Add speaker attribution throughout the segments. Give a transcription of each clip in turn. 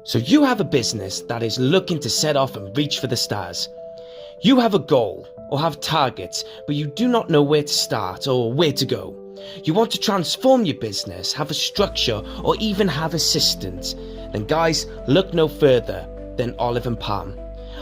Speaker 1: So you have a business that is looking to set off and reach for the stars. You have a goal or have targets, but you do not know where to start or where to go. You want to transform your business, have a structure, or even have assistants. Then guys, look no further than Olive and Palm.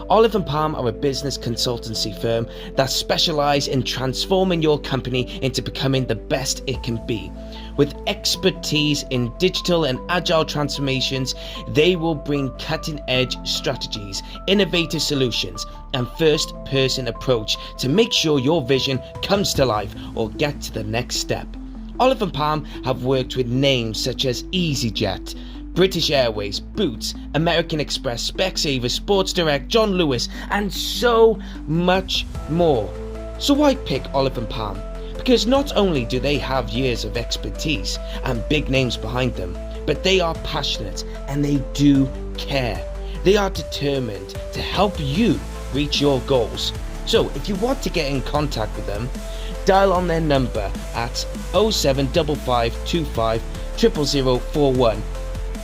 Speaker 1: Olive and Palm are a business consultancy firm that specialize in transforming your company into becoming the best it can be. With expertise in digital and agile transformations, they will bring cutting-edge strategies, innovative solutions, and first-person approach to make sure your vision comes to life or get to the next step. Olive and Palm have worked with names such as EasyJet, British Airways, Boots, American Express, Specsavers, Sports Direct, John Lewis, and so much more. So why pick Olive and Palm? Because not only do they have years of expertise and big names behind them, but they are passionate and they do care. They are determined to help you reach your goals. So if you want to get in contact with them, dial on their number at 075525 00041.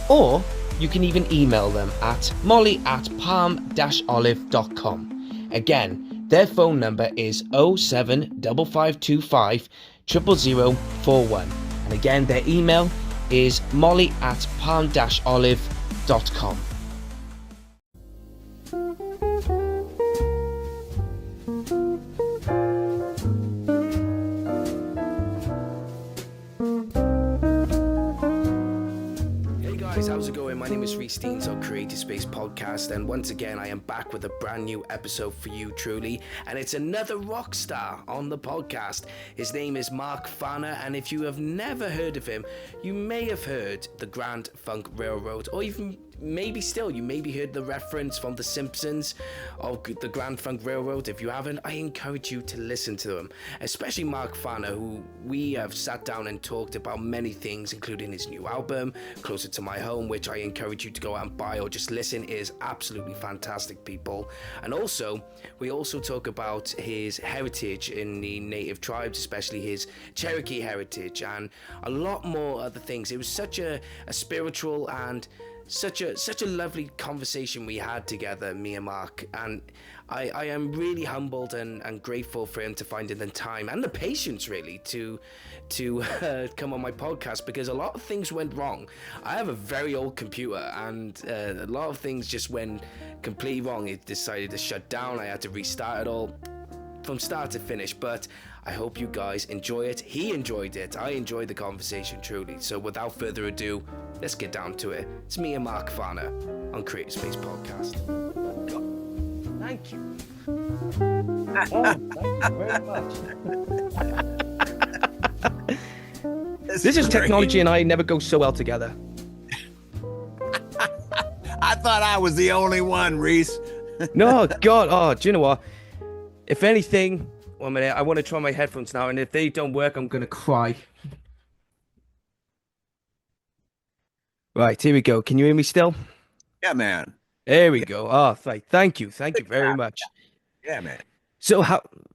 Speaker 1: Or you can even email them at molly@palm-olive.com. Again, their phone number is 075525 00041. And again, their email is molly@palm-olive.com. How's it going? My name is Reece Deans on Creative Space Podcast, and once again I am back with a brand new episode for you truly, and it's another rock star on the podcast. His name is Mark Farner, and if you have never heard of him, you may have heard the Grand Funk Railroad, or even maybe heard the reference from The Simpsons of the Grand Funk Railroad. If you haven't, I encourage you to listen to him, especially Mark Farner, who we have sat down and talked about many things, including his new album, Closer to My Home, which I encourage you to go out and buy or just listen. It is absolutely fantastic, people. And also, we also talk about his heritage in the native tribes, especially his Cherokee heritage, and a lot more other things. It was such a spiritual and such a lovely conversation we had together, me and Mark, and I am really humbled and grateful for him to find the time and the patience really to come on my podcast, because a lot of things went wrong. I have a very old computer, and a lot of things just went completely wrong. It decided to shut down. I had to restart it all from start to finish, but I hope you guys enjoy it. He enjoyed it. I enjoyed the conversation truly. So without further ado, let's get down to it. It's me and Mark Farner on Creative Space Podcast. Thank you. Thank you very much. This is technology and I never go so well together.
Speaker 2: I thought I was the only one, Reece.
Speaker 1: No, God. Oh, do you know what? If anything, 1 minute, I want to try my headphones now, and if they don't work, I'm going to cry. Right, here we go. Can you hear me still?
Speaker 2: Yeah, man.
Speaker 1: There we go. Oh, thank you very much.
Speaker 2: Yeah, man.
Speaker 1: So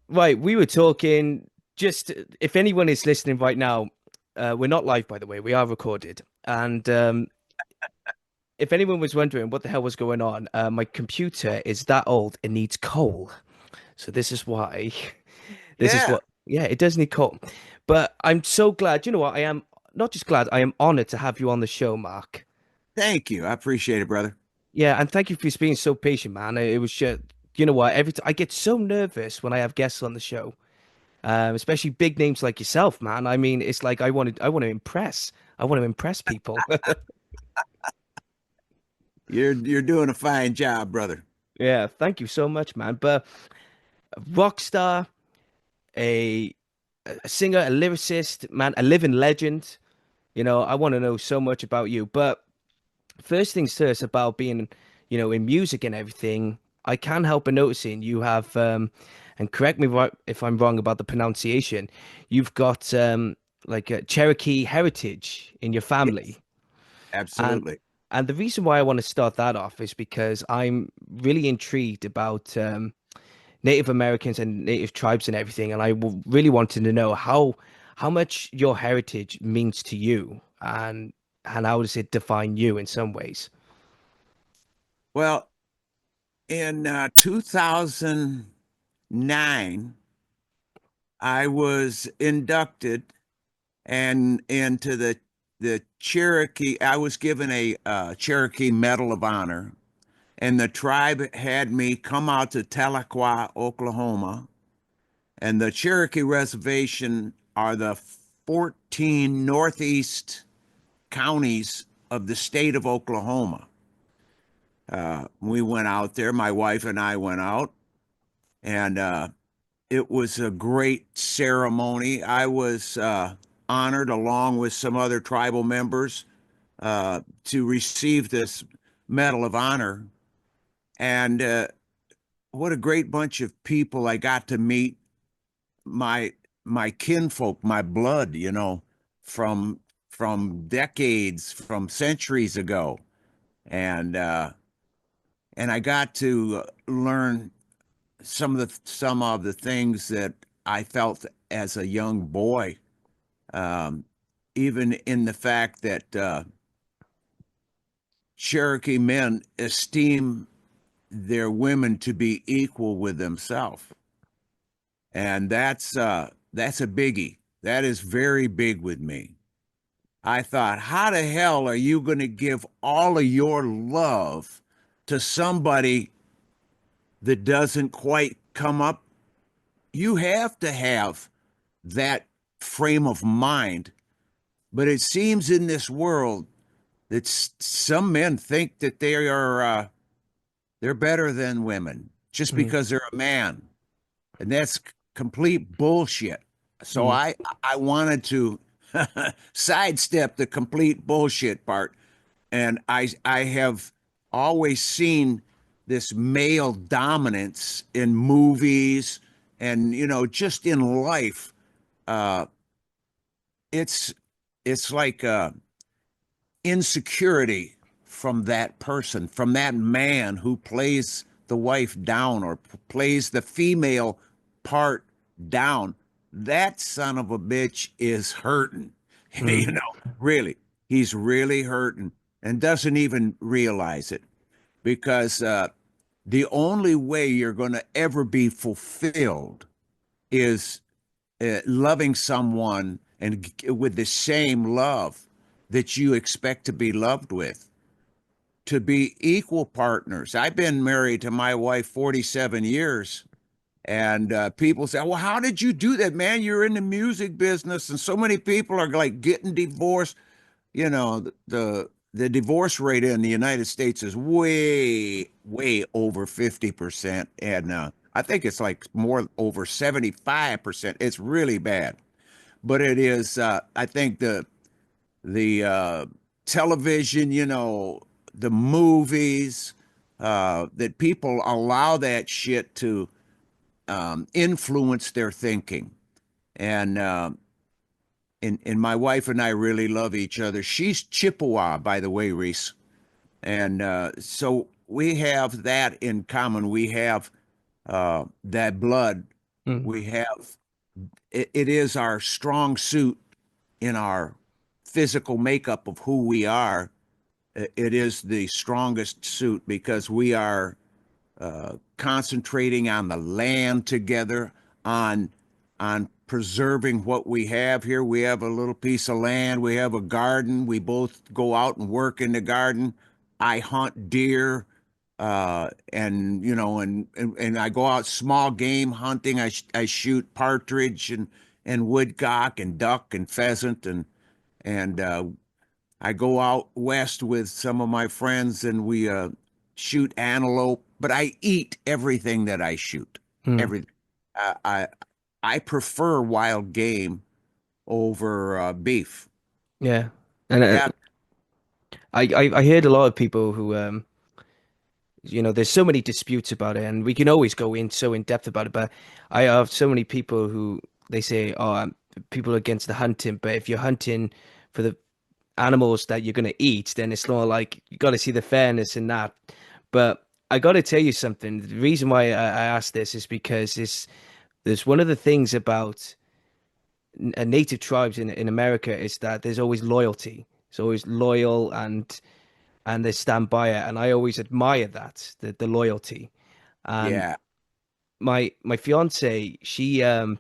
Speaker 1: right, we were talking, just if anyone is listening right now, we're not live, by the way, we are recorded. And if anyone was wondering what the hell was going on, my computer is that old, it needs coal. So this is why, it does need coal. But I'm so glad, you know what, I am not just glad, I am honored to have you on the show, Mark.
Speaker 2: Thank you. I appreciate it, brother.
Speaker 1: Yeah, and thank you for being so patient, man. It was just, you know what, every time I get so nervous when I have guests on the show, especially big names like yourself, man. I mean, it's like I want to impress people.
Speaker 2: You're doing a fine job, brother.
Speaker 1: Yeah, thank you so much, man. But a rock star, a singer, a lyricist, man, a living legend. You know, I want to know so much about you. But first things first, about being, you know, in music and everything, I can't help but noticing you have, and correct me if I'm wrong about the pronunciation, you've got like a Cherokee heritage in your family.
Speaker 2: Yes, absolutely.
Speaker 1: And the reason why I want to start that off is because I'm really intrigued about Native Americans and Native tribes and everything, and I really wanted to know how much your heritage means to you, and how does it define you in some ways?
Speaker 2: Well, in 2009, I was inducted and into the Cherokee. I was given a Cherokee Medal of Honor, and the tribe had me come out to Tahlequah, Oklahoma, and the Cherokee Reservation are the 14 northeast counties of the state of Oklahoma. We went out there, my wife and I went out, and it was a great ceremony. I was honored along with some other tribal members to receive this Medal of Honor. And what a great bunch of people I got to meet, my my kinfolk, my blood, from decades, from centuries ago. And I got to learn some of the things that I felt as a young boy, um, even in the fact that Cherokee men esteem their women to be equal with themselves, and that's a biggie. That is very big with me. I thought, how the hell are you going to give all of your love to somebody that doesn't quite come up? You have to have that frame of mind. But it seems in this world that some men think that they're better than women just
Speaker 1: Mm,
Speaker 2: because they're a man, and that's complete bullshit. So
Speaker 1: mm,
Speaker 2: I wanted to sidestep the complete bullshit part, and I have always seen this male dominance in movies and just in life. Uh, it's it's like insecurity from that person, from that man who plays the wife down or plays the female part down. That son of a bitch is hurting.
Speaker 1: mm,
Speaker 2: Really. He's really hurting and doesn't even realize it because the only way you're going to ever be fulfilled is loving someone and with the same love that you expect to be loved with, to be equal partners. I've been married to my wife 47 years, and people say, well, how did you do that, man? You're in the music business, and so many people are like getting divorced. The divorce rate in the United States is way over 50%, and I think it's like more over 75%. It's really bad, but it is. I think the television, the movies, that people allow that shit to influence their thinking, and my wife and I really love each other. She's Chippewa, by the way, Reese. And so we have that in common. We have that blood.
Speaker 1: mm,
Speaker 2: We have it is our strong suit in our physical makeup of who we are. It is the strongest suit because we are concentrating on the land together, on preserving what we have here. We have a little piece of land. We have a garden. We both go out and work in the garden. I hunt deer, and I go out small game hunting. I shoot partridge and woodcock and duck and pheasant and I go out west with some of my friends and we shoot antelope, but I eat everything that I shoot.
Speaker 1: mm.
Speaker 2: Everything. Uh, I I prefer wild game over beef.
Speaker 1: Yeah. And
Speaker 2: Yeah.
Speaker 1: I heard a lot of people who there's so many disputes about it, and we can always go in so in depth about it. But I have so many people who they say, "Oh, people are against the hunting," but if you're hunting for the animals that you're gonna eat, then it's not like you got to see the fairness in that. But I got to tell you something. The reason why I asked this is because there's one of the things about native tribes in America is that there's always loyalty. It's always loyal, and and they stand by it. And I always admire that, the loyalty. And
Speaker 2: Yeah.
Speaker 1: my fiance, she is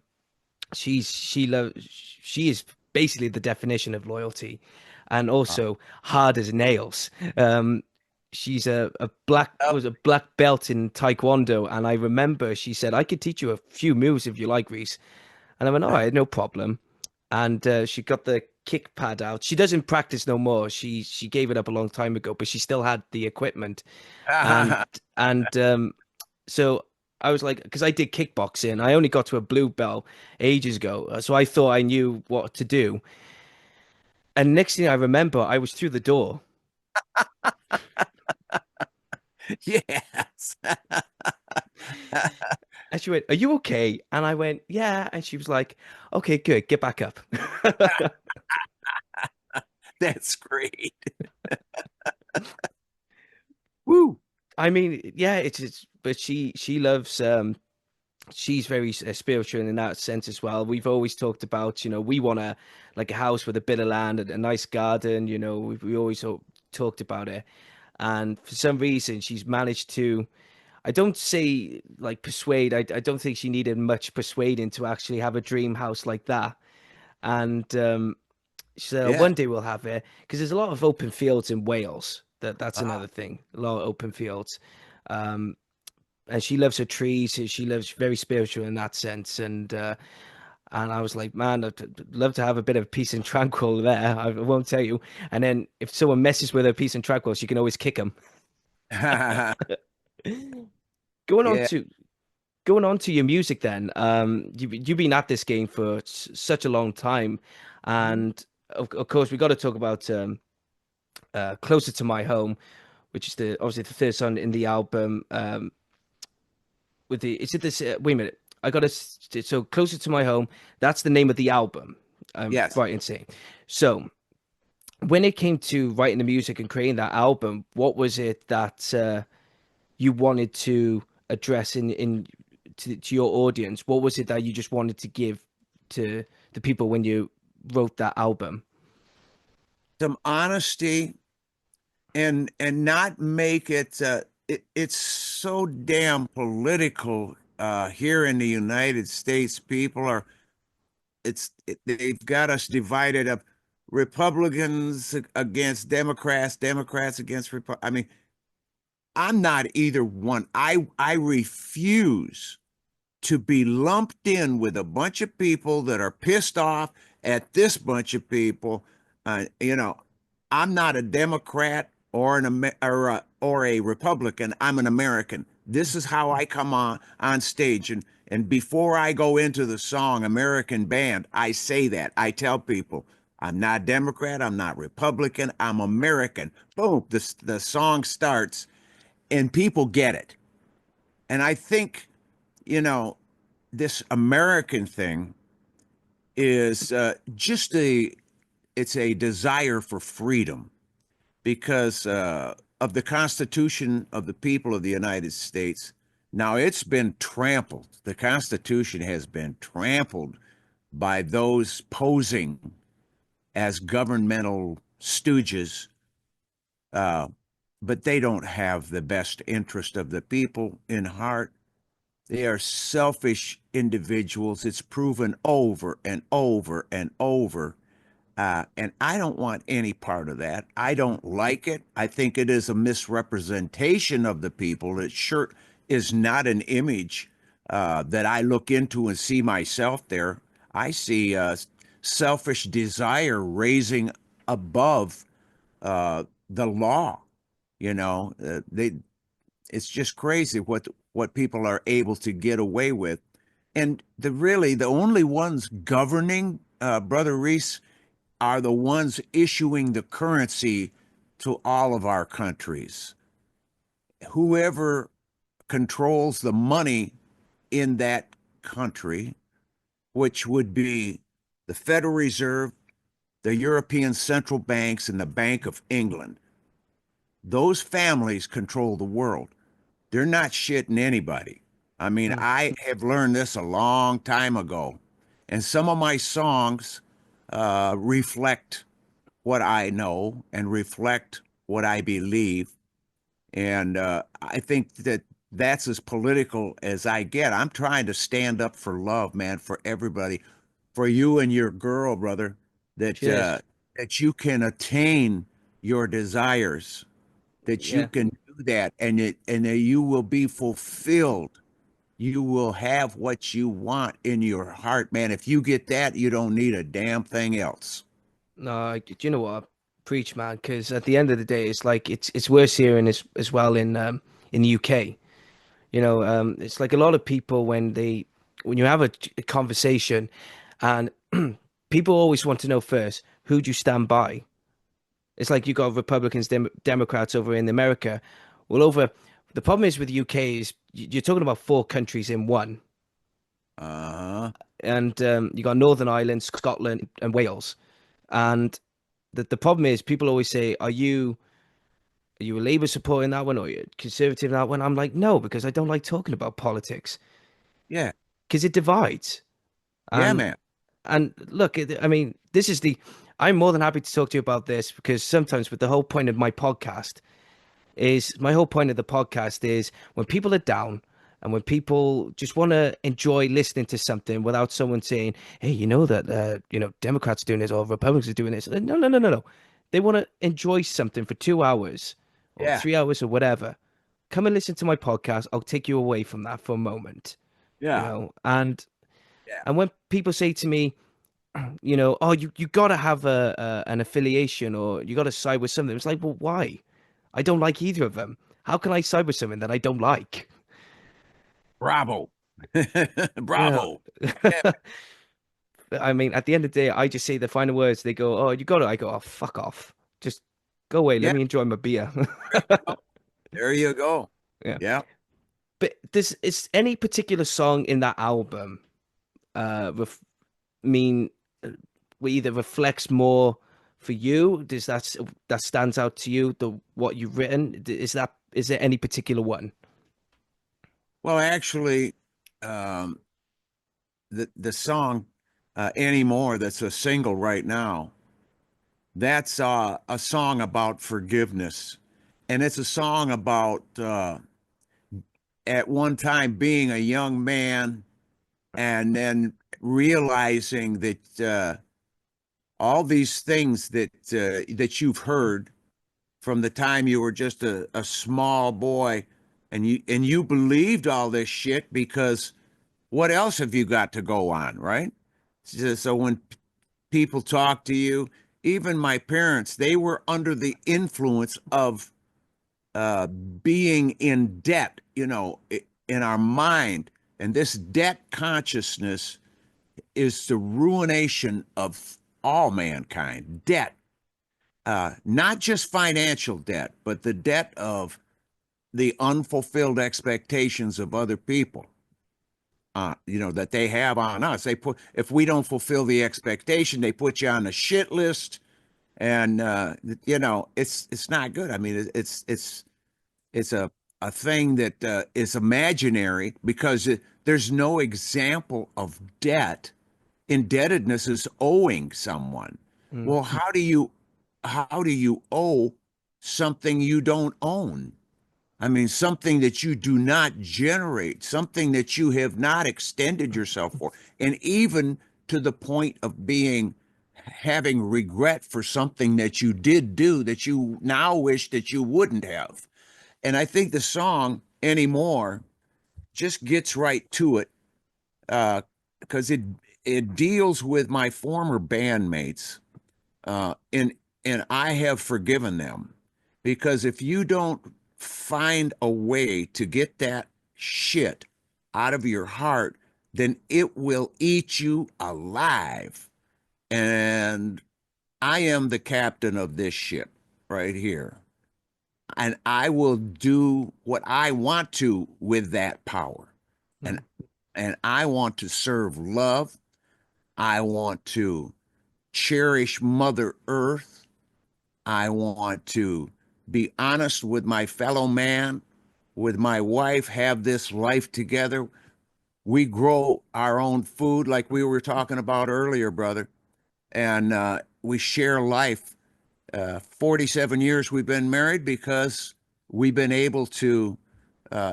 Speaker 1: basically the definition of loyalty, and
Speaker 2: Uh,
Speaker 1: also hard as nails. Um, she's a black
Speaker 2: oh,
Speaker 1: was a black belt in Taekwondo, and I remember she said, "I could teach you a few moves if you like, Reese." And I went, "All right, no problem." And she got the kick pad out. She doesn't practice no more. She gave it up a long time ago, but she still had the equipment. And and so I was like, because I did kickboxing, I only got to a blue belt ages ago, so I thought I knew what to do. And next thing I remember, I was through the door,
Speaker 2: yes.
Speaker 1: and she went, "Are you okay?" And I went, "Yeah." And she was like, "Okay, good, get back up."
Speaker 2: That's great. Woo.
Speaker 1: I mean, yeah, but she loves she's very spiritual in that sense as well. We've always talked about, we want like a house with a bit of land and a nice garden. We always talked about it, and for some reason, she's managed to. I don't say like persuade. I don't think she needed much persuading to actually have a dream house like that. And she said, "Oh,
Speaker 2: Yeah.
Speaker 1: one day we'll have it," because there's a lot of open fields in Wales. That's
Speaker 2: Uh,
Speaker 1: another thing. A lot of open fields. Um, and she loves her trees. She loves very spiritual in that sense. And I was like, man, I'd love to have a bit of peace and tranquil there. I won't tell you. And then if someone messes with her peace and tranquil, she can always kick them. Going on
Speaker 2: yeah.
Speaker 1: to going on to your music, then. You've been at this game for such a long time, and of course we got to talk about "Closer to My Home," which is the obviously the third song in the album. With the is it this? Wait a minute. I got to so "Closer to My Home." That's the name of the album. I'm
Speaker 2: Yes.
Speaker 1: right in saying. So when it came to writing the music and creating that album, what was it that you wanted to address to your audience? What was it that you just wanted to give to the people when you wrote that album?
Speaker 2: Some honesty and not make it, it's so damn political here in the United States. People are they've got us divided up, Republicans against Democrats, Democrats against I mean, I'm not either one. I refuse to be lumped in with a bunch of people that are pissed off at this bunch of people. You know, I'm not a Democrat or or a Republican. I'm an American. This is how I come on stage, and before I go into the song American Band, I say that. I tell people I'm not Democrat, I'm not Republican, I'm American. Boom, the song starts and people get it. And I think, you know, this American thing is just it's a desire for freedom because of the Constitution of the people of the United States. Now it's been trampled. The Constitution has been trampled by those posing as governmental stooges, uh, but they don't have the best interest of the people in heart. They are selfish individuals. It's proven over and over and over. And I don't want any part of that. I don't like it. I think it is a misrepresentation of the people. It sure is not an image that I look into and see myself there. I see selfish desire raising above the law. They it's just crazy what people are able to get away with, and the only ones governing, Brother Reese, are the ones issuing the currency to all of our countries. Whoever controls the money in that country, which would be the Federal Reserve, the European central banks, and the Bank of England, those families control the world. They're not shitting anybody. I mean,
Speaker 1: Mm.
Speaker 2: I have learned this a long time ago, and some of my songs reflect what I know and reflect what I believe. And I think that that's as political as I get. I'm trying to stand up for love, man, for everybody, for you and your girl, brother, that
Speaker 1: Cheers.
Speaker 2: that you can attain your desires, that you
Speaker 1: Yeah.
Speaker 2: can do that, and that you will be fulfilled. You will have what you want in your heart, man. If you get that, you don't need a damn thing else.
Speaker 1: No, do you know what? Preach, man. Because at the end of the day, it's like it's worse here and as well in the UK. It's like a lot of people when you have a conversation, and people always want to know first who do you stand by. It's like you got Republicans, Democrats over in America. Well, over the problem is with the UK is you're talking about four countries in one,
Speaker 2: Uh,
Speaker 1: and you got Northern Ireland, Scotland, and Wales. And the problem is people always say, are you a Labour supporter in that one or are you a Conservative in that one? I'm like, no, because I don't like talking about politics
Speaker 2: yeah,
Speaker 1: because it divides.
Speaker 2: yeah,
Speaker 1: And
Speaker 2: man.
Speaker 1: look, I mean, this is the. I'm more than happy to talk to you about this because sometimes, with the whole point of my whole point of the podcast is when people are down and when people just want to enjoy listening to something without someone saying, "Hey, you know that Democrats are doing this or Republicans are doing this." No, no, no, no, no. They want to enjoy something for 2 hours or
Speaker 2: Yeah,
Speaker 1: 3 hours or whatever. Come and listen to my podcast. I'll take you away from that for a moment,
Speaker 2: yeah, yeah,
Speaker 1: and when people say to me, oh, you got to have an affiliation or you got to side with something. It's like, well, why? I don't like either of them. How can I side with something that I don't like?
Speaker 2: bravo,
Speaker 1: You know,
Speaker 2: bravo. Yeah,
Speaker 1: I mean, at the end of the day, I just say the final words. They go, oh, you got it. I go, oh, fuck off. Just go away. Let
Speaker 2: yeah.
Speaker 1: me enjoy my beer.
Speaker 2: There you go. There you go.
Speaker 1: Yeah.
Speaker 2: Yeah.
Speaker 1: But is any particular song in that album, mean either reflects more for you? Does that stands out to you? The what you've written is there any particular one?
Speaker 2: Well, actually, um, the song "Anymore" that's a single right now. That's a song about forgiveness, and it's a song about at one time being a young man and then realizing that all these things that you've heard from the time you were just a small boy, and you believed all this shit because what else have you got to go on, right? So when people talk to you, even my parents, they were under the influence of being in debt, in our mind. And this debt consciousness is the ruination of all mankind. Debt, not just financial debt, but the debt of the unfulfilled expectations of other people. That they have on us. They put if we don't fulfill the expectation, they put you on a shit list, and it's not good. I mean, it's a thing that is imaginary because there's no example of debt. Indebtedness is owing someone.
Speaker 1: Mm,
Speaker 2: Well, how do you owe something you don't own? I mean, something that you do not generate, something that you have not extended yourself for, and even to the point of having regret for something that you did do that you now wish that you wouldn't have. And I think the song anymore just gets right to it because it deals with my former bandmates, and I have forgiven them because if you don't find a way to get that shit out of your heart, then it will eat you alive. And I am the captain of this ship right here. And I will do what I want to with that power. And
Speaker 1: mm,
Speaker 2: and I want to serve love. I want to cherish Mother Earth. I want to be honest with my fellow man, with my wife, have this life together. We grow our own food like we were talking about earlier, brother, and we share life 47 years we've been married because we've been able to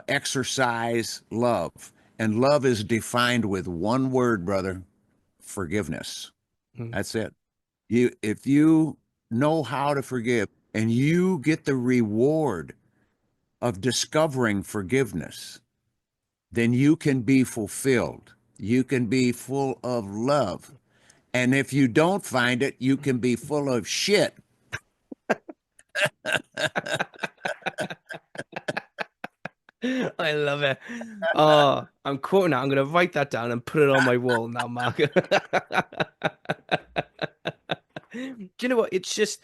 Speaker 2: exercise love. And love is defined with one word, brother: forgiveness.
Speaker 1: Mm.
Speaker 2: That's it. If you know how to forgive and you get the reward of discovering forgiveness, then you can be fulfilled. You can be full of love. And if you don't find it, you can be full of shit.
Speaker 1: I love it. Oh, I'm quoting that. I'm going to write that down and put it on my wall now, Mark. Do you know what? It's just,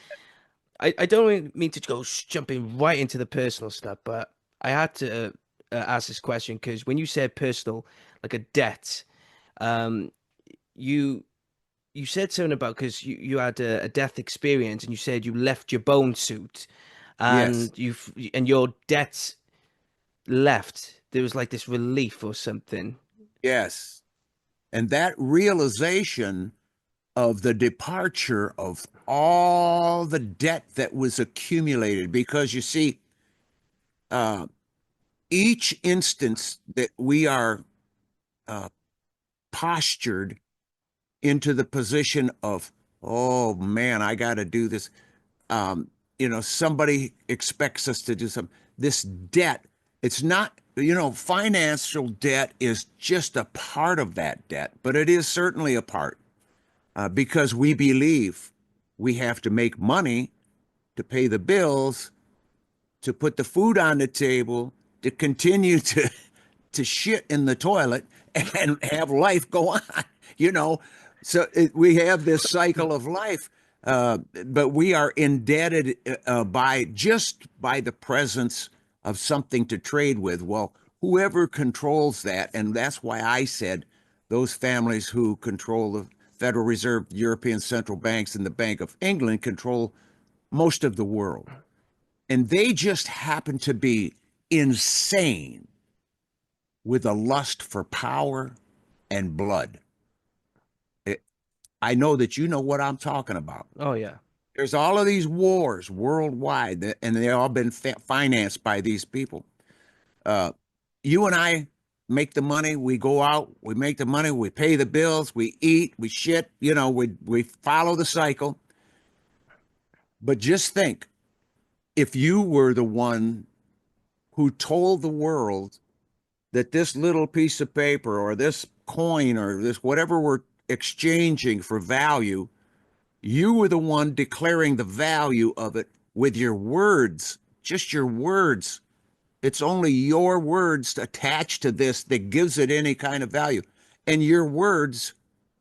Speaker 1: I don't really mean to go jumping right into the personal stuff, but I had to ask this question because when you said personal, like a debt, um, you you said something about because you had a death experience and you said you left your bone suit
Speaker 2: Yes,
Speaker 1: and and your debt left. There was like this relief or something.
Speaker 2: yes. And that realization of the departure of all the debt that was accumulated, because you see, uh, each instance that we are uh, postured into the position of, oh man, I got to do this. Somebody expects us to do something. This debt, it's not, financial debt is just a part of that debt, but it is certainly a part because we believe we have to make money to pay the bills, to put the food on the table, to continue to shit in the toilet and have life go on, you know. We have this cycle of life, but we are indebted by the presence of something to trade with. Well, whoever controls that, and that's why I said those families who control the Federal Reserve, European central banks, and the Bank of England control most of the world. And they just happen to be insane with a lust for power and blood. It, I know that you know what I'm talking about.
Speaker 1: Oh yeah.
Speaker 2: There's all of these wars worldwide, and they all been financed by these people. Uh, you and I make the money. We go out. We make the money. We pay the bills. We eat. We shit. We follow the cycle. But just think, if you were the one who told the world that this little piece of paper or this coin or this whatever we're exchanging for value, you were the one declaring the value of it with your words, just your words. It's only your words attached to this that gives it any kind of value. And your words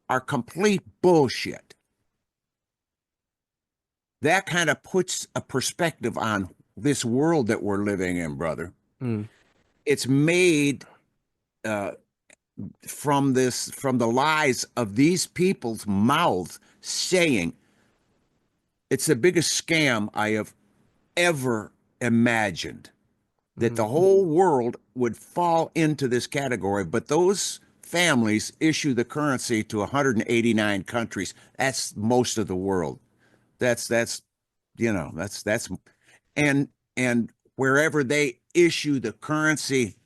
Speaker 2: are complete bullshit. That kind of puts a perspective on this world that we're living in, brother.
Speaker 1: Mm.
Speaker 2: It's made uh, from the lies of these people's mouths saying it's the biggest scam I have ever imagined, that
Speaker 1: Mm.
Speaker 2: the whole world would fall into this category. But those families issue the currency to 189 countries. That's most of the world. That's that's and and wherever they issue the currency,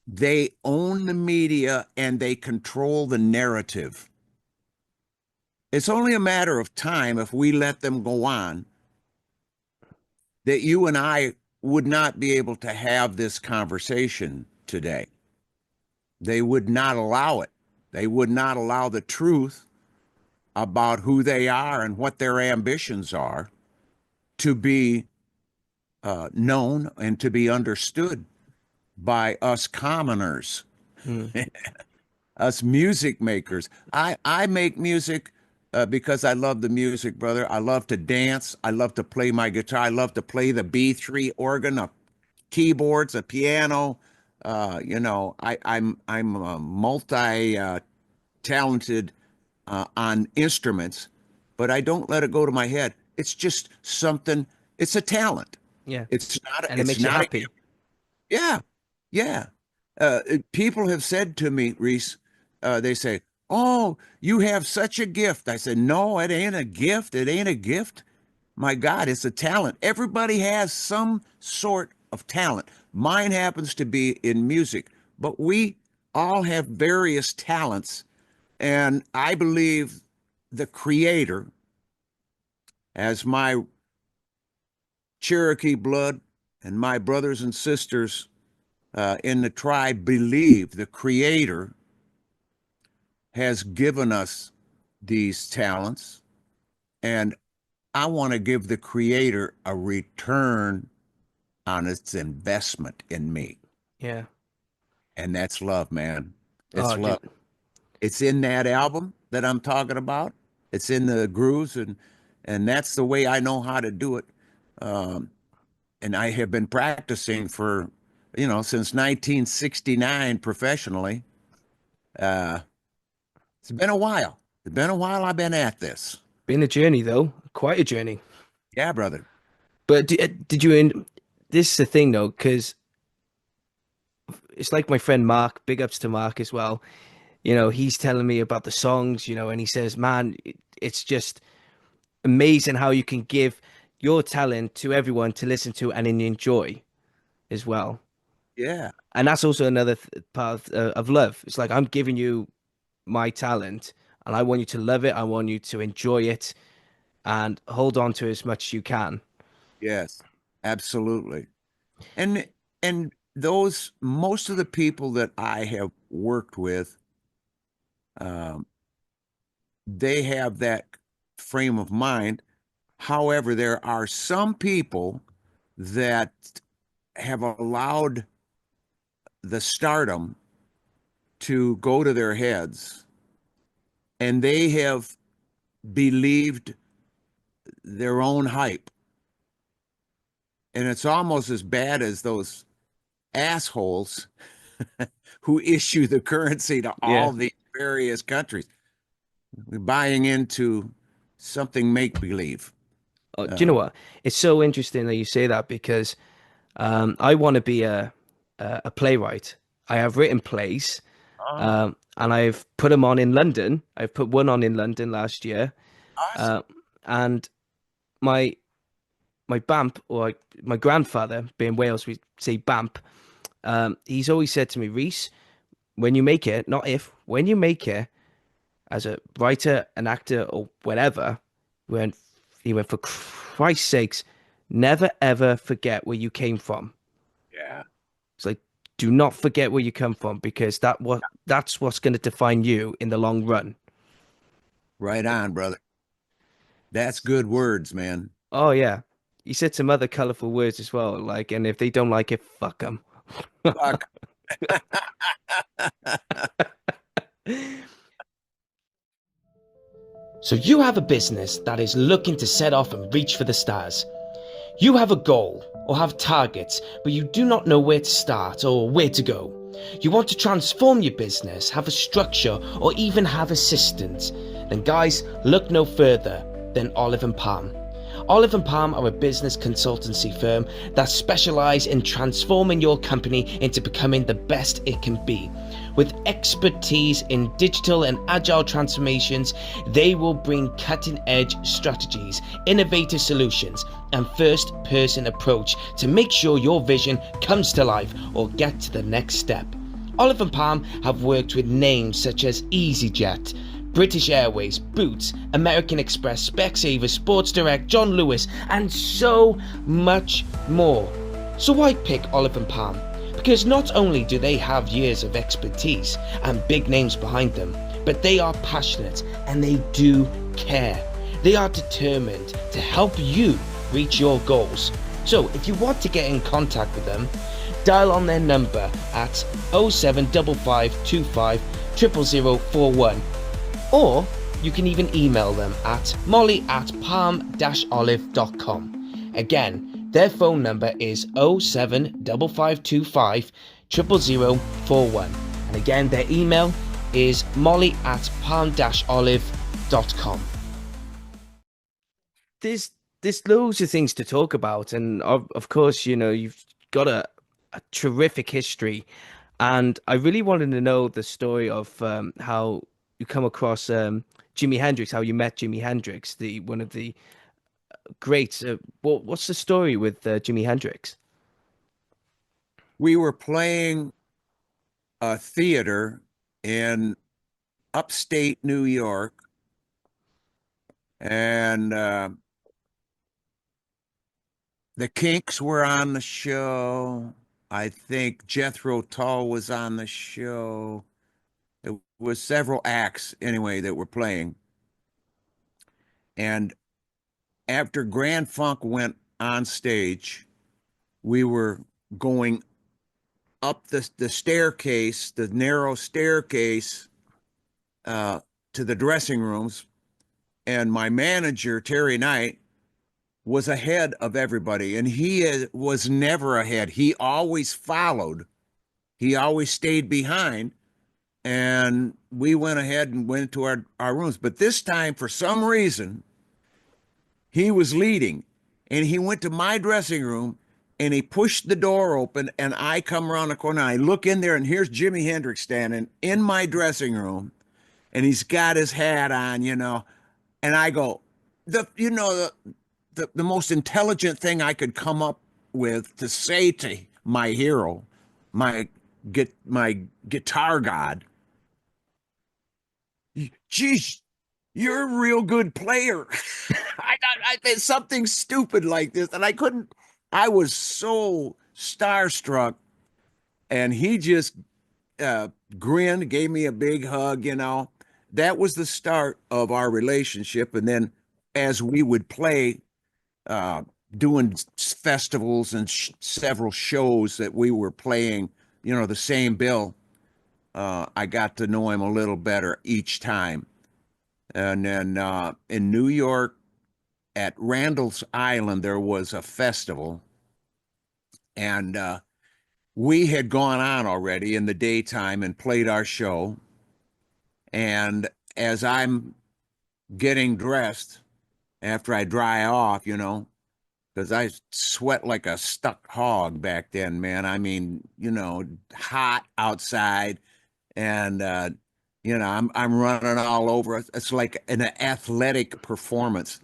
Speaker 2: they own the media and they control the narrative. It's only a matter of time, if we let them go on, that you and I would not be able to have this conversation today. They would not allow it. They would not allow the truth about who they are and what their ambitions are to be known and to be understood by us commoners,
Speaker 1: Mm.
Speaker 2: us music makers. I make music because I love the music, brother. I love to dance. I love to play my guitar. I love to play the B3 organ, a keyboards, a piano. I'm a multi talented on instruments, but I don't let it go to my head. It's just something. It's a talent.
Speaker 1: Yeah.
Speaker 2: It's not.
Speaker 1: And it
Speaker 2: It's
Speaker 1: makes you
Speaker 2: not a.
Speaker 1: happy.
Speaker 2: Yeah, yeah. People have said to me, Reese, they say, "Oh, you have such a gift." I said, "No, it ain't a gift. It ain't a gift. my God, it's a talent. Everybody has some sort of talent. Mine happens to be in music, but we all have various talents. And I believe the Creator, as my Cherokee blood and my brothers and sisters in the tribe believe, the Creator has given us these talents. And I want to give the Creator a return on its investment in me.
Speaker 1: Yeah.
Speaker 2: And that's love, man. It's
Speaker 1: Oh,
Speaker 2: love.
Speaker 1: dude.
Speaker 2: It's in that album that I'm talking about. It's in the grooves, and that's the way I know how to do it. Um, and I have been practicing for, since 1969 professionally. Uh, it's been a while. It's been a while I've been at this.
Speaker 1: Been a journey though, quite a journey.
Speaker 2: Yeah, brother.
Speaker 1: But did you in this is the thing though, because it's like my friend Mark, big ups to Mark as well. He's telling me about the songs, and he says, man, it's just amazing how you can give your talent to everyone to listen to and enjoy as well.
Speaker 2: Yeah.
Speaker 1: And that's also another part of love. It's like I'm giving you my talent and I want you to love it. I want you to enjoy it and hold on to it as much as you can.
Speaker 2: Yes. Absolutely. And those most of the people that I have worked with, um, they have that frame of mind. However, there are some people that have allowed the stardom to go to their heads, and they have believed their own hype. And it's almost as bad as those assholes who issue the currency to
Speaker 1: Yeah.
Speaker 2: all the various countries. We're buying into something make believe.
Speaker 1: Do you know what? It's so interesting that you say that because I want to be a playwright. I have written plays,
Speaker 2: Oh,
Speaker 1: and I've put them on in London. I've put one on in London last year,
Speaker 2: awesome.
Speaker 1: uh, and my my BAMP or my grandfather, being Wales, we say BAMP. He's always said to me, Reese, when you make it, not if, when you make it as a writer, an actor, or whatever, when he went for Christ's sakes, never ever forget where you came from.
Speaker 2: Yeah.
Speaker 1: It's like, do not forget where you come from because that's what's going to define you in the long run.
Speaker 2: Right on, brother. That's good words, man.
Speaker 1: Oh yeah, he said some other colorful words as well. Like, and if they don't like it, fuck them.
Speaker 2: Fuck.
Speaker 1: So you have a business that is looking to set off and reach for the stars. You have a goal or have targets, but you do not know where to start or where to go. You want to transform your business, have a structure, or even have assistants. Then guys, look no further than Olive and Palm. Olive and Palm are a business consultancy firm that specialize in transforming your company into becoming the best it can be. With expertise in digital and agile transformations, they will bring cutting-edge strategies, innovative solutions, and first-person approach to make sure your vision comes to life or get to the next step. Olive and Palm have worked with names such as EasyJet, British Airways, Boots, American Express, Specsavers, Sports Direct, John Lewis, and so much more. So why pick Olive and Palm? Because not only do they have years of expertise and big names behind them, but they are passionate and they do care. They are determined to help you reach your goals. So if you want to get in contact with them, dial on their number at 07555 00041. Or you can even email them at molly@palm-olive.com. Again, their phone number is 07555 00041. And again, their email is molly@palm-olive.com. There's loads of things to talk about, and of course, you've got a terrific history, and I really wanted to know the story of how you come across Jimi Hendrix, how you met Jimi Hendrix, the one of the Great. What's the story with Jimi Hendrix?
Speaker 2: We were playing a theater in upstate New York, and the Kinks were on the show. I think Jethro Tull was on the show. It was several acts anyway that were playing. And after Grand Funk went on stage, we were going up the staircase, the narrow staircase, uh, to the dressing rooms. And my manager, Terry Knight, was ahead of everybody. And was never ahead. He always followed, he always stayed behind. And we went ahead and went to our rooms. But this time, for some reason, he was leading, and he went to my dressing room and he pushed the door open, and I come around the corner and I look in there, and here's Jimi Hendrix standing in my dressing room, and he's got his hat on, and I go, the most intelligent thing I could come up with to say to my hero, my my guitar god, geez, you're a real good player. I did something stupid like this, and I couldn't. I was so starstruck, and he just grinned, gave me a big hug. That was the start of our relationship. And then, as we would play, uh, doing festivals and several shows that we were playing, the same bill, I got to know him a little better each time. And then in New York, at Randall's Island, there was a festival, and we had gone on already in the daytime and played our show. And as I'm getting dressed after I dry off, because I sweat like a stuck hog back then, man. I mean, hot outside, and I'm running all over. It's like an athletic performance.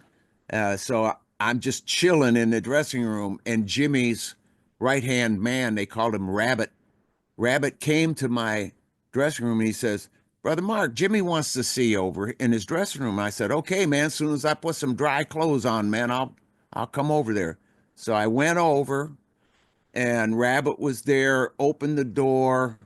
Speaker 2: So I'm just chilling in the dressing room, and Jimmy's right hand man, they called him Rabbit. Rabbit came to my dressing room and he says, "Brother Mark, Jimmy wants to see you over in his dressing room." I said, "Okay, man. As soon as I put some dry clothes on, man, I'll come over there." So I went over, and Rabbit was there, opened the door,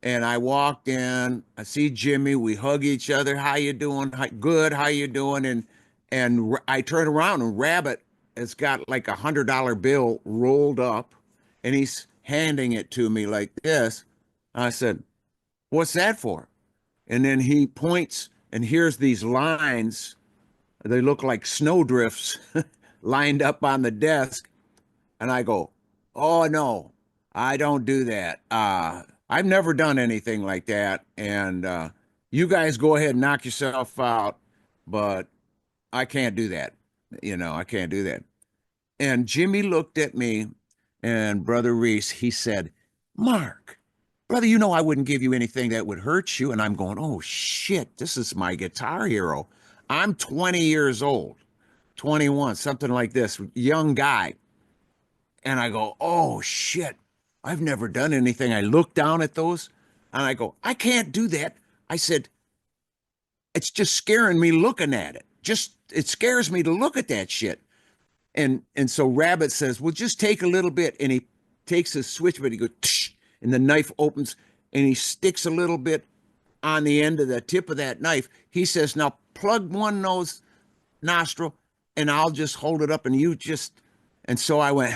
Speaker 2: and I walked in. I see Jimmy. We hug each other. "How you doing?" "Good. How you doing?" And I turn around, and Rabbit has got like $100 bill rolled up, and he's handing it to me like this. I said, "What's that for?" And then he points, and here's these lines. They look like snowdrifts lined up on the desk. And I go, "Oh no, I don't do that. I've never done anything like that. And you guys go ahead and knock yourself out, but I can't do that. I can't do that." And Jimmy looked at me, and Brother Reese, he said, "Mark, brother, I wouldn't give you anything that would hurt you." And I'm going, "Oh shit, this is my guitar hero. I'm 20 years old, 21, something like this, young guy." And I go, "Oh shit, I've never done anything." I look down at those, and I go, "I can't do that." I said, "It's just scaring me looking at it. It scares me to look at that shit." And so Rabbit says, "Well, just take a little bit." And he takes his switch, but he goes, "Tsh," and the knife opens, and he sticks a little bit on the end of the tip of that knife. He says, "Now plug one nostril, and I'll just hold it up, and you just." And so I went,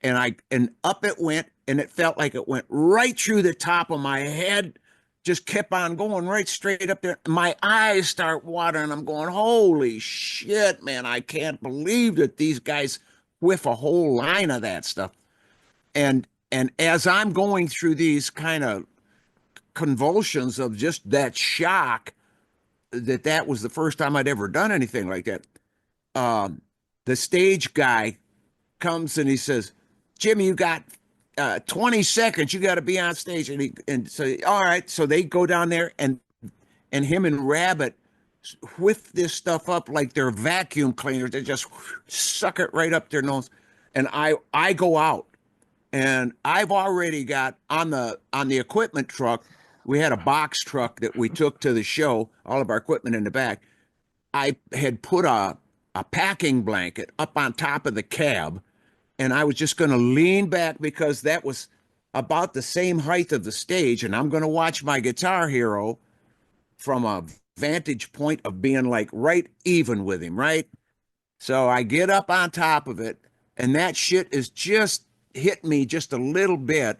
Speaker 2: and up it went, and it felt like it went right through the top of my head, just kept on going right straight up there. My eyes start watering. I'm going, "Holy shit, man, I can't believe that these guys whiff a whole line of that stuff." And as I'm going through these kind of convulsions of just that shock, that was the first time I'd ever done anything like that, um, the stage guy comes and he says, "Jimmy, you got 20 seconds. You got to be on stage." And so, all right. So they go down there, and him and Rabbit whiff this stuff up like they're vacuum cleaners. They just suck it right up their nose. And I go out, and I've already got on the equipment truck. We had a box truck that we took to the show, all of our equipment in the back. I had put a packing blanket up on top of the cab, and I was just going to lean back because that was about the same height of the stage, and I'm going to watch my Guitar Hero from a vantage point of being like right even with him, right? So I get up on top of it, and that shit is just hit me just a little bit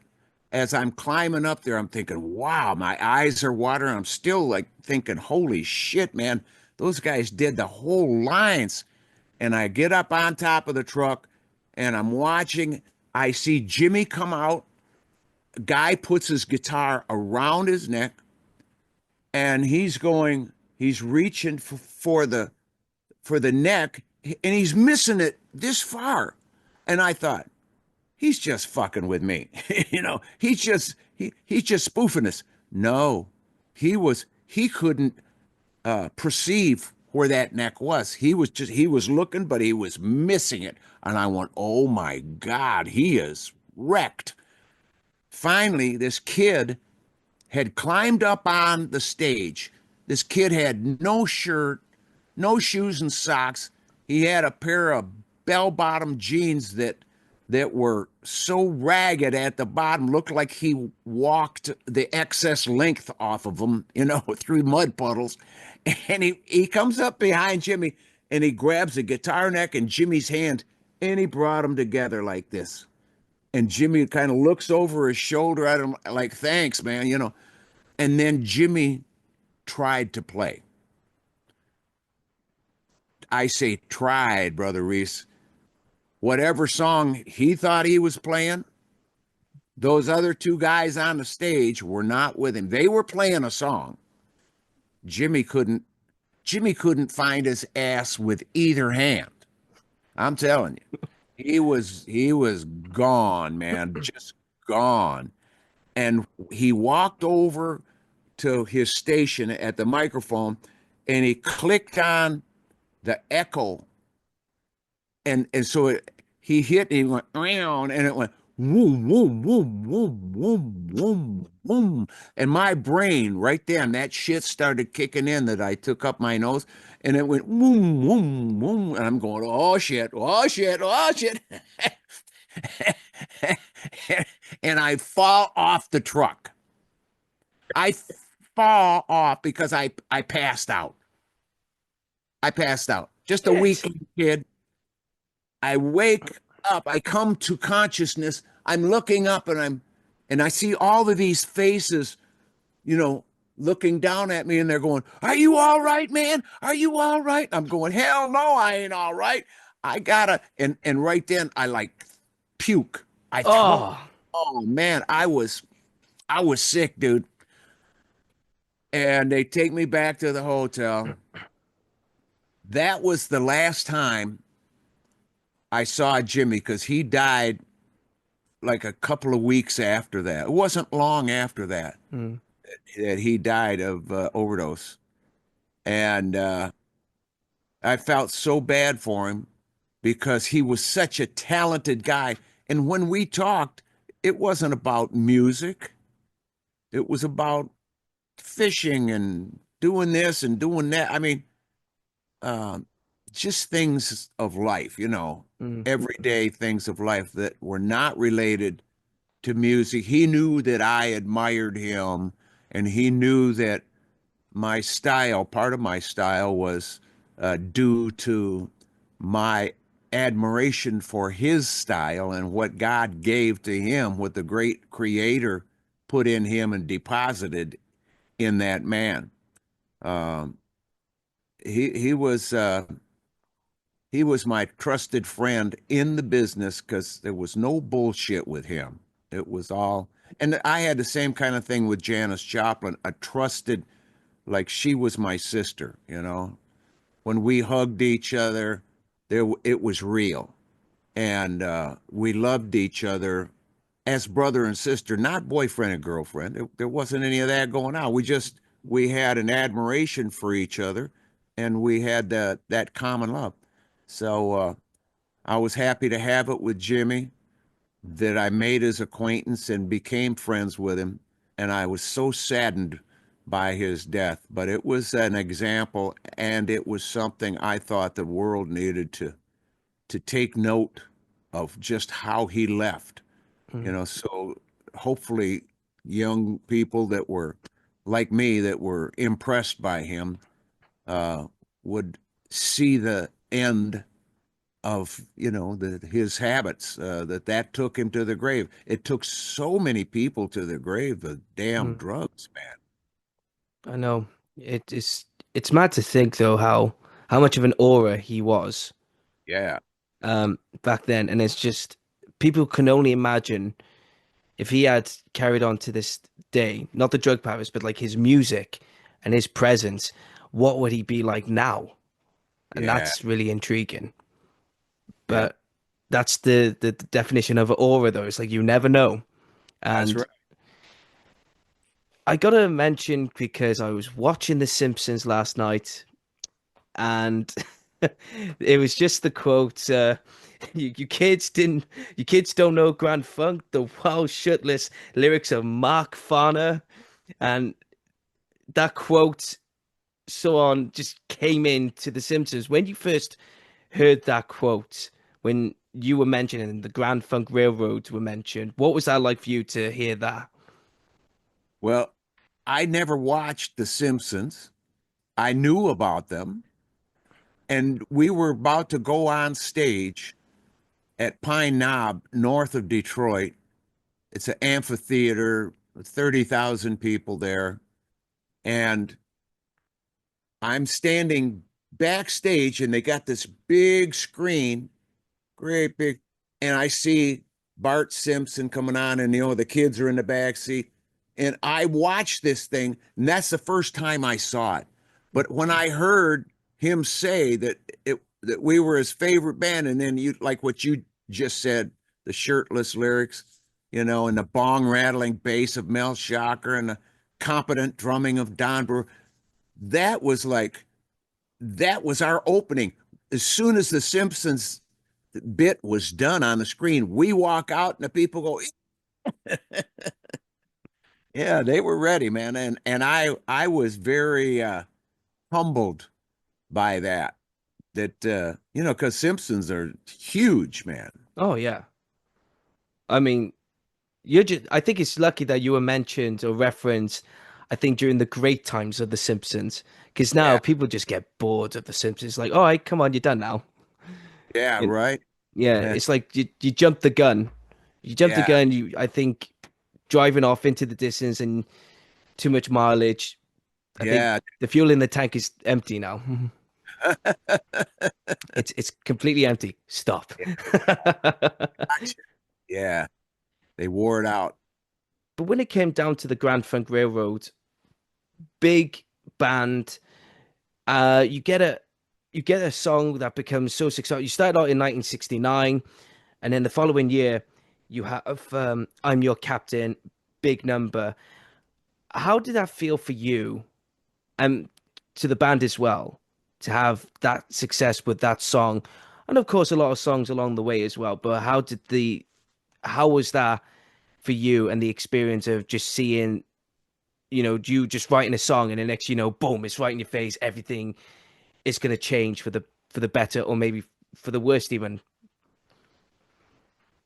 Speaker 2: as I'm climbing up there. I'm thinking, wow, my eyes are watering. I'm still like thinking, holy shit, man, those guys did the whole lines. And I get up on top of the truck, and I'm watching. I see Jimmy come out. A guy puts his guitar around his neck, and he's reaching for the neck, and he's missing it this far. And I thought, he's just fucking with me. He's just spoofing us. No, he couldn't perceive where that neck was. He was looking, but he was missing it. And I went, oh my God, he is wrecked. Finally, this kid had climbed up on the stage. This kid had no shirt, no shoes and socks. He had a pair of bell-bottom jeans that were so ragged at the bottom, looked like he walked the excess length off of them, through mud puddles. And he comes up behind Jimmy, and he grabs the guitar neck and Jimmy's hand, and he brought them together like this. And Jimmy kind of looks over his shoulder at him like, thanks, man. And then Jimmy tried to play. I say tried, Brother Reese. Whatever song he thought he was playing, those other two guys on the stage were not with him. They were playing a song. Jimmy couldn't find his ass with either hand. I'm telling you. He was gone, man, just gone. And he walked over to his station at the microphone, and he clicked on the echo, and so he hit, and he went around, and it went boom, boom, boom, boom, boom, boom, boom. And my brain right then, that shit started kicking in that I took up my nose, and it went boom, boom, boom. And I'm going, oh shit, oh shit, oh shit. And I fall off the truck. I fall off because I passed out. I passed out. Just a weak kid. I wake up. I come to consciousness. I'm looking up, and I see all of these faces, looking down at me, and they're going, "Are you all right, man? Are you all right?" I'm going, "Hell no, I ain't all right. I gotta." And right then, I like puke. I throw. Oh man, I was sick, dude. And they take me back to the hotel. That was the last time I saw Jimmy, because he died like a couple of weeks after that. It wasn't long after that that he died of overdose. And I felt so bad for him because he was such a talented guy. And when we talked, it wasn't about music. It was about fishing and doing this and doing that. I mean, just things of life, everyday things of life that were not related to music. He knew that I admired him, and he knew that my style, part of my style, was due to my admiration for his style and what God gave to him, what the great creator put in him and deposited in that man. He was my trusted friend in the business because there was no bullshit with him. It was all, and I had the same kind of thing with Janis Joplin. A trusted, like she was my sister. When we hugged each other, it was real, and we loved each other as brother and sister, not boyfriend and girlfriend. There wasn't any of that going on. We had an admiration for each other, and we had that common love. So I was happy to have it with Jimmy, that I made his acquaintance and became friends with him. And I was so saddened by his death, but it was an example, and it was something I thought the world needed to take note of, just how he left.
Speaker 1: Mm,
Speaker 2: So hopefully young people that were like me, that were impressed by him, uh, would see the end of his habits, that took him to the grave. It took so many people to the grave, the damn
Speaker 1: mm.
Speaker 2: drugs, man.
Speaker 1: I know. It's mad to think though how much of an aura he was
Speaker 2: Yeah,
Speaker 1: back then, and it's just people can only imagine if he had carried on to this day, not the drug habits, but like his music and his presence, what would he be like now? And
Speaker 2: yeah,
Speaker 1: that's really intriguing.
Speaker 2: yeah,
Speaker 1: But that's the definition of aura, though. It's like you never know.
Speaker 2: that's
Speaker 1: And
Speaker 2: right.
Speaker 1: I gotta mention because I was watching The Simpsons last night, and it was just the quote. You kids didn't. You kids don't know Grand Funk, the wild shitless lyrics of Mark Farner, and that quote so on just came into The Simpsons. When you first heard that quote, when you were mentioning the Grand Funk Railroads were mentioned, what was that like for you to hear that?
Speaker 2: Well, I never watched The Simpsons. I knew about them, and we were about to go on stage at Pine Knob, north of Detroit. It's an amphitheater, 30,000 people there. And I'm standing backstage, and they got this big screen, great big, and I see Bart Simpson coming on, and the kids are in the back seat. And I watched this thing, and that's the first time I saw it. But when I heard him say that we were his favorite band, and then you, like what you just said, the shirtless lyrics, and the bong rattling bass of Mel Shocker, and the competent drumming of Don Brewer, that was like that was our opening. As soon as the Simpsons bit was done on the screen, we walk out and the people go, "Yeah, they were ready, man." And I was very humbled by that. That because Simpsons are huge, man.
Speaker 1: Oh yeah. I mean, you're just I think it's lucky that you were mentioned or referenced, I think during the great times of The Simpsons. Because now
Speaker 2: Yeah,
Speaker 1: people just get bored of The Simpsons. Like, all right, come on, you're done now.
Speaker 2: yeah,
Speaker 1: And
Speaker 2: right.
Speaker 1: yeah,
Speaker 2: And
Speaker 1: it's like you jumped the gun. You jumped the
Speaker 2: yeah,
Speaker 1: gun, I think driving off into the distance and too much mileage. I think
Speaker 2: yeah,
Speaker 1: the fuel in the tank is empty now. It's completely empty. Stop.
Speaker 2: yeah. They wore it out.
Speaker 1: But when it came down to the Grand Funk Railroad, big band, you get a song that becomes so successful. You started out in 1969, and then the following year, you have "I'm Your Captain," big number. How did that feel for you, and to the band as well, to have that success with that song, and of course a lot of songs along the way as well. But how was that for you and the experience of just seeing, you just writing a song and the next, boom, it's right in your face. Everything is going to change for the better, or maybe for the worst even.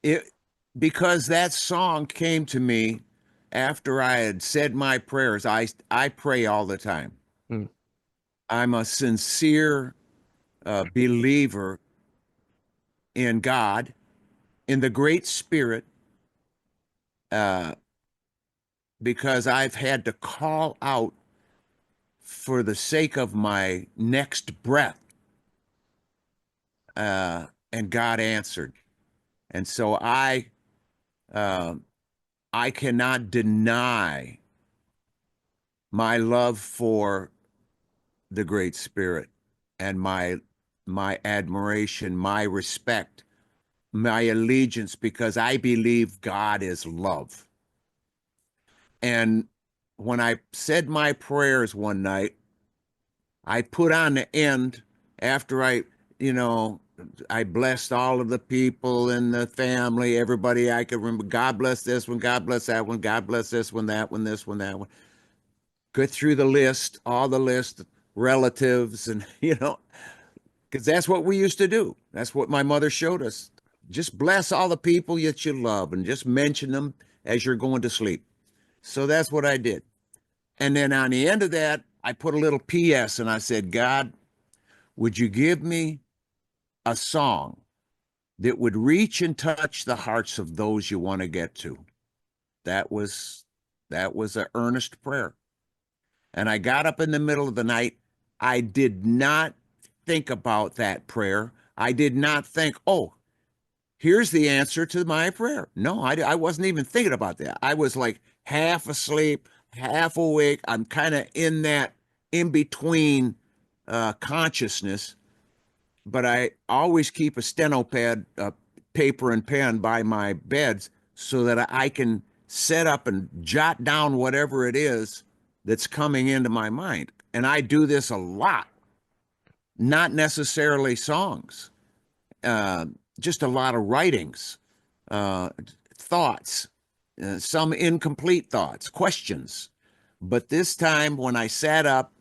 Speaker 2: It because that song came to me after I had said my prayers. I pray all the time.
Speaker 1: Mm.
Speaker 2: I'm a sincere believer in God, in the Great Spirit, uh, because I've had to call out for the sake of my next breath, and God answered. And so uh, I cannot deny my love for the Great Spirit, and my admiration, my respect, my allegiance, because I believe God is love. And when I said my prayers one night, I put on the end after you know, I blessed all of the people in the family, everybody I could remember. God bless this one, God bless that one, God bless this one, that one, this one, that one. Go through the list, all the list, relatives, and because that's what we used to do. That's what my mother showed us. Just bless all the people that you love and just mention them as you're going to sleep. So that's what I did. And then on the end of that, I put a little PS and I said, God, would you give me a song that would reach and touch the hearts of those you want to get to? That was an earnest prayer. And I got up in the middle of the night. I did not think about that prayer. I did not think, oh, here's the answer to my prayer. No, I wasn't even thinking about that. I was like half asleep, half awake. I'm kind of in that in between consciousness, but I always keep a steno pad, paper and pen by my beds so that I can set up and jot down whatever it is that's coming into my mind. And I do this a lot, not necessarily songs, uh, just a lot of writings, uh, thoughts, some incomplete thoughts, questions. But this time when I sat up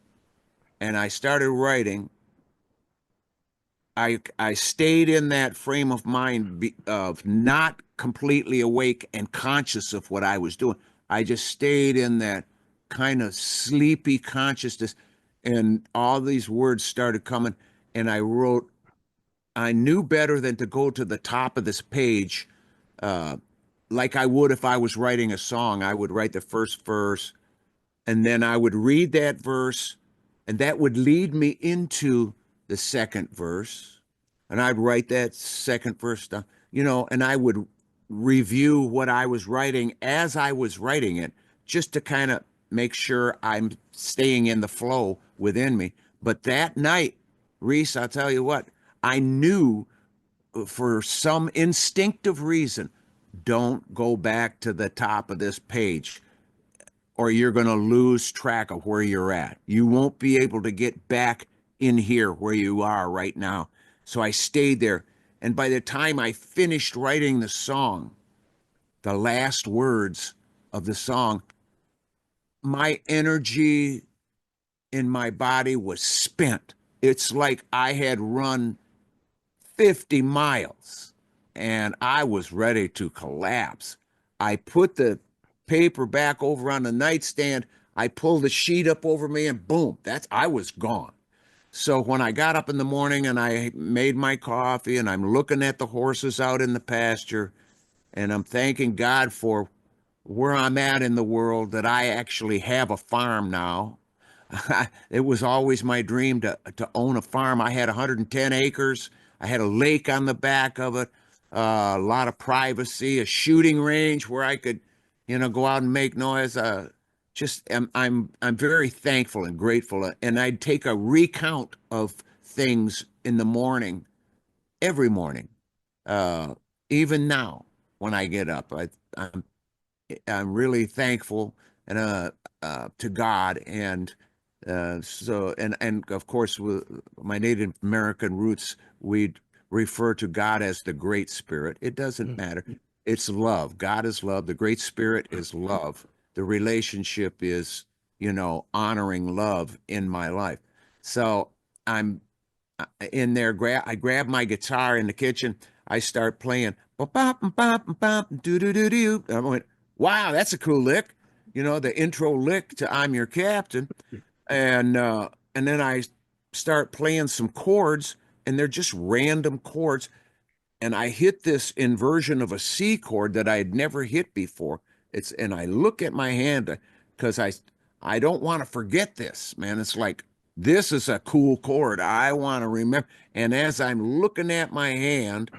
Speaker 2: and I started writing, I stayed in that frame of mind of not completely awake and conscious of what I was doing. I just stayed in that kind of sleepy consciousness, and all these words started coming. And I wrote. I knew better than to go to the top of this page, uh, like I would if I was writing a song. I would write the first verse, and then I would read that verse, and that would lead me into the second verse, and I'd write that second verse down, and I would review what I was writing as I was writing it, just to kind of make sure I'm staying in the flow within me. But that night, Reese, I'll tell you what, I knew for some instinctive reason, don't go back to the top of this page or you're going to lose track of where you're at. You won't be able to get back in here where you are right now. So I stayed there. And by the time I finished writing the song, the last words of the song, my energy in my body was spent. It's like I had run 50 miles and I was ready to collapse. I put the paper back over on the nightstand. I pulled the sheet up over me and boom, I was gone. So when I got up in the morning and I made my coffee and I'm looking at the horses out in the pasture and I'm thanking God for where I'm at in the world, that I actually have a farm now. It was always my dream to own a farm. I had 110 acres. I had a lake on the back of it, a lot of privacy, a shooting range where I could, go out and make noise. I'm very thankful and grateful. And I'd take a recount of things in the morning, every morning, uh, even now when I get up. I'm really thankful and to God, and and of course with my Native American roots, we'd refer to God as the Great Spirit. It doesn't matter. It's love. God is love. The Great Spirit is love. The relationship is, honoring love in my life. So I'm in there. I grab my guitar in the kitchen. I start playing. Do do do do. I went, wow, that's a cool lick. The intro lick to "I'm Your Captain," and then I start playing some chords, and they're just random chords, and I hit this inversion of a C chord that I had never hit before. And I look at my hand because I don't want to forget this, man. It's like, this is a cool chord. I want to remember. And as I'm looking at my hand,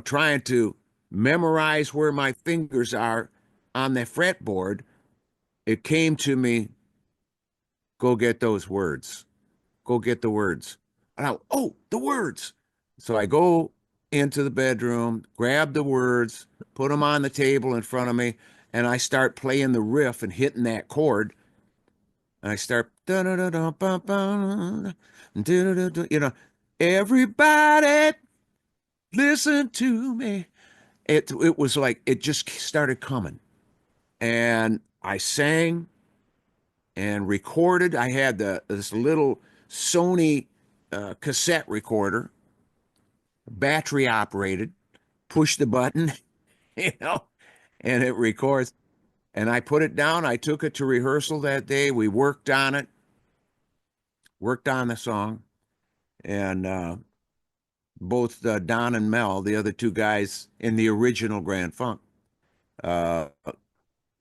Speaker 2: trying to memorize where my fingers are on the fretboard, it came to me, go get those words. Go get the words. Oh, the words. So I go into the bedroom, grab the words, put them on the table in front of me, and I start playing the riff and hitting that chord. I start, you know, everybody listen to me. It was like it just started coming. And I sang and recorded. I had this little Sony cassette recorder, battery operated, push the button, you know, and it records. And I put it down. I took it to rehearsal that day. We worked on it, worked on the song, and both Don and Mel, the other two guys in the original Grand Funk, uh,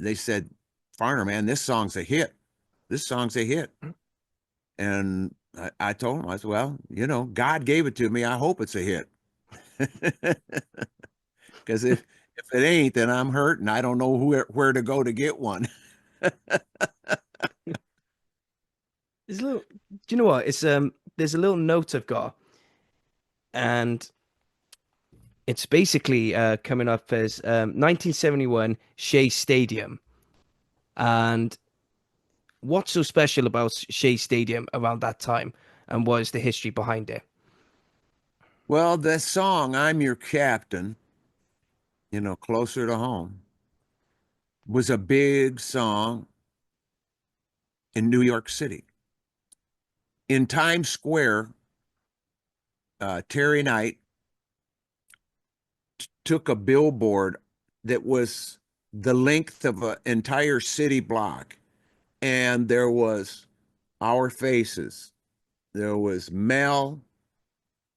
Speaker 2: they said, "Farner, man, this song's a hit. This song's a hit." And I told him, I said, "Well, you know, God gave it to me. I hope it's a hit." Because if it ain't, then I'm hurt and I don't know where to go to get one.
Speaker 1: There's a little. Do you know what? It's There's a little note I've got, and it's basically coming up as 1971 Shea Stadium. And what's so special about Shea Stadium around that time, and what is the history behind it?
Speaker 2: Well, the song "I'm Your Captain," you know, closer to home, was a big song in New York City. In Times Square, Terry Knight took a billboard that was the length of an entire city block, and there was our faces. There was Mel,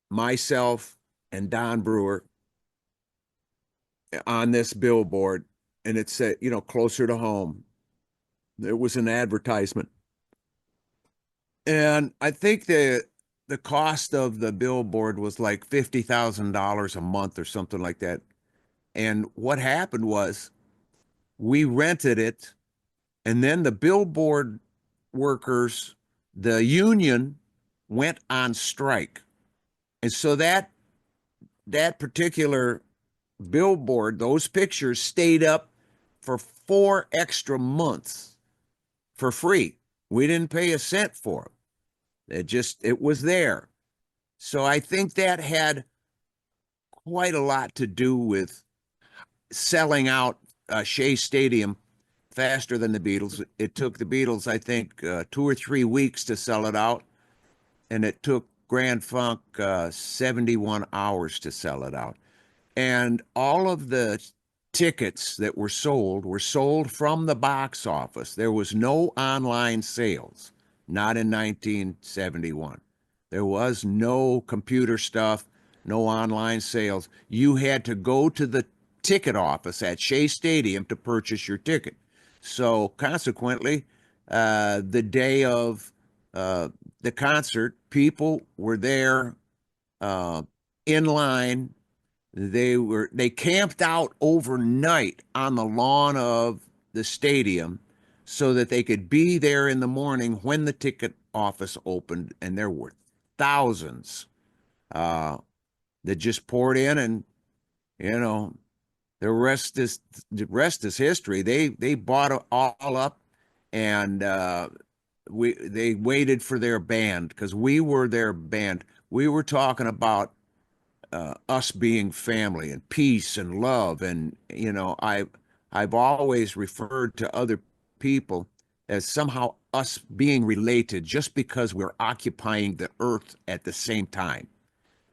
Speaker 2: myself, and Don Brewer on this billboard, and it said, you know, closer to home. There was an advertisement. And I think the cost of the billboard was like $50,000 a month or something like that. And what happened was we rented it, and then the billboard workers, the union, went on strike. And so that particular billboard, those pictures stayed up for 4 extra months for free. We didn't pay a cent for them. It was there. So I think that had quite a lot to do with selling out Shea Stadium faster than the Beatles. It took the Beatles, I think, 2 or 3 weeks to sell it out, and it took Grand Funk 71 hours to sell it out. And all of the tickets that were sold from the box office. There was no online sales, not in 1971. There was no computer stuff, no online sales. You had to go to the ticket office at Shea Stadium to purchase your ticket. So consequently, the day of the concert, people were there uh, in line. They camped out overnight on the lawn of the stadium so that they could be there in the morning when the ticket office opened, and there were thousands uh, that just poured in, and you know the rest is history. They bought it all up, and they waited for their band because we were their band. We were talking about us being family and peace and love. And I've always referred to other people as somehow us being related just because we're occupying the earth at the same time.